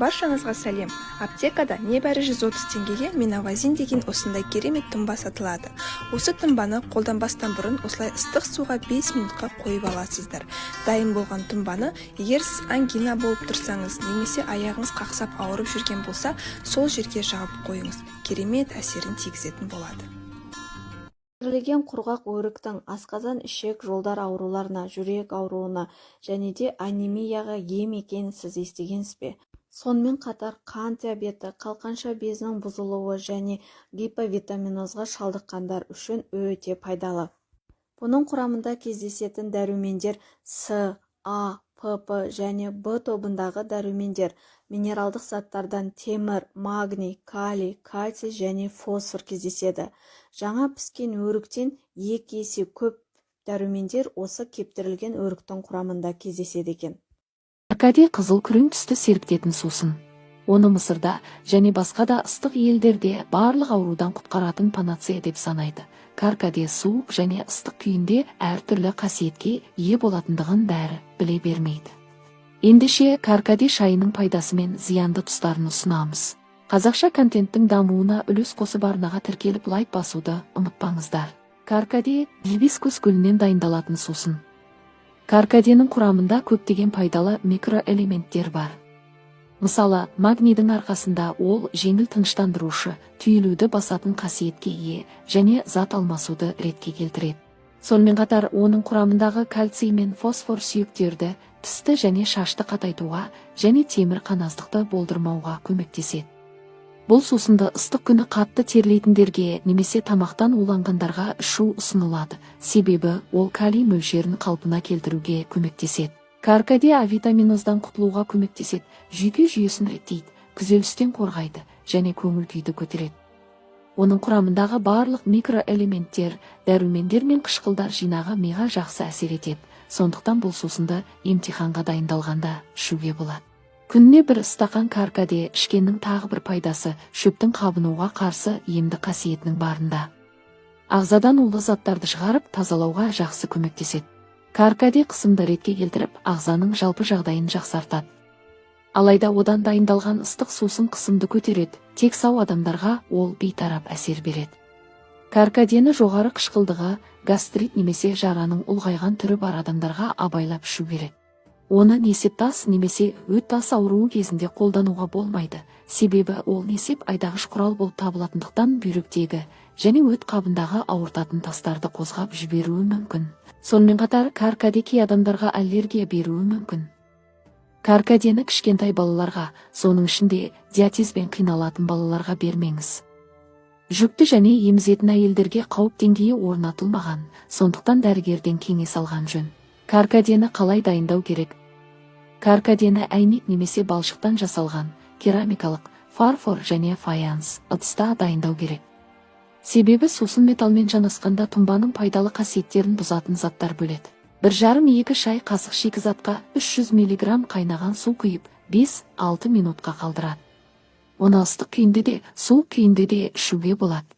Баршаңызға сәлем. Аптекада небәрі 130 теңгеге Миновазин деген осындай керемет тұнба сатылады. Осы тұнбаны қолданбастан бұрын осылай ыстық суға 5 минутқа қойып аласыздар. Дайын болған тұнбаны егер сіз ангина болып тұрсаңыз, немесе аяғыңыз қақсап ауырып жүрген болса, сол жерге жағып қойыңыз. Керемет әсерін тигізетін болады. Пісірілген құрғақ өріктің асқазан ішек жолдар ауруларына, жүрек ауруына және де анемияға ем екенін сіз естігенсіз бе? Сонымен қатар қант диабеті, қалқанша безінің бұзылуы және гиповитаминозға шалдыққандар үшін өте пайдалы. Бұның құрамында кездесетін дәрумендер С, А, ПП және Б тобындағы дәрумендер, минералдық заттардан темір, магний, калий, кальций және фосфор кездеседі. Жаңа піскен өріктен 2 есе көп дәрумендер осы кептірілген өріктің құрамында кездеседі екен. Каркаде қызыл күрең түсті сергітетін сусын. Оны Мысырда және басқа да ыстық елдерде барлық аурудан құтқаратын панацея деп санайды. Каркаде суық және ыстық күйінде әртүрлі қасиетке ие болатындығын бәрі біле бермейді. Ендеше каркаде шайының пайдасы мен зиянды тұстарын ұсынамыз. Қазақша контенттің дамуына үлес қосып арнаға тіркеліп лайк басуды ұмытпаңыздар. Каркаде гибискус гүлінен дайындалатын сусын. Каркаденің құрамында көптеген пайдалы микроэлементтер бар. Мысалы, магнийдің арқасында ол жеңіл тыныштандырушы, түйілуді басатын қасиетке ие және зат алмасуды ретке келтіреді. Сонымен қатар оның құрамындағы кальций мен фосфор сүйектерді, тісті және шашты қатайтуға және темір қаназдықты болдырмауға көмектеседі. Бұл сусынды ыстық күні қатты терлейтіндерге немесе тамақтан уланғандарға ішу ұсынылады, себебі ол калий мөлшерін қалпына келтіруге көмектеседі. Каркаде А витаминоздан құтылуға көмектеседі, жүйке жүйесін реттейді, күйзелістен қорғайды және көңіл күйді көтереді. Оның құрамындағы барлық микроэлементтер, дәрумендер мен қышқылдар жинағы миға жақсы әсер етеді. Сондықтан бұл сусынды емтиханға дайындалғанда ішуге болады. Күніне бір стақан каркаде ішкеннің тағы бір пайдасы шөптің қабынуға қарсы емді қасиетінің барында. Ағзадан улы заттарды шығарып тазалауға жақсы көмектеседі. Каркаде қысымды ретке келтіріп, ағзаның жалпы жағдайын жақсартады. Алайда одан дайындалған ыстық сусын қысымды көтереді, тек сау адамдарға ол бейтарап әсер береді. Каркадені жоғары қышқылдығы, гастрит немесе жараның ұлғайған түрі бар адамдарға абайлап ішу керек. Оны несептас немесе өт тас ауруы кезінде қолдануға болмайды, себебі ол несеп айдағыш құрал болып табылатындықтан бүйректегі және өт қабындағы ауыртатын тастарды қозғап жіберуі мүмкін. Сонымен қатар каркаде кей адамдарға аллергия беруі мүмкін. Каркадені кішкентай балаларға, соның ішінде диатезбен қиналатын балаларға бермеңіз. Жүкті және емізетін әйелдерге қауіп деңгейі орнатылмаған, сондықтан дәрігерден кеңес алған жөн. Каркадені қалай дайындау керек? Каркадені әйнек немесе балшықтан жасалған, керамикалық, фарфор және фаянс ыдыста дайындау керек. Себебі сусын металмен жанасқанда тұнбаның пайдалы қасиеттерін бұзатын заттар бөледі. 1,5-2 шай қасық шикізатқа 300 мг қайнаған су құйып 5-6 минутқа қалдырады. Оны ыстық күйінде де, суық күйінде де ішуге болады.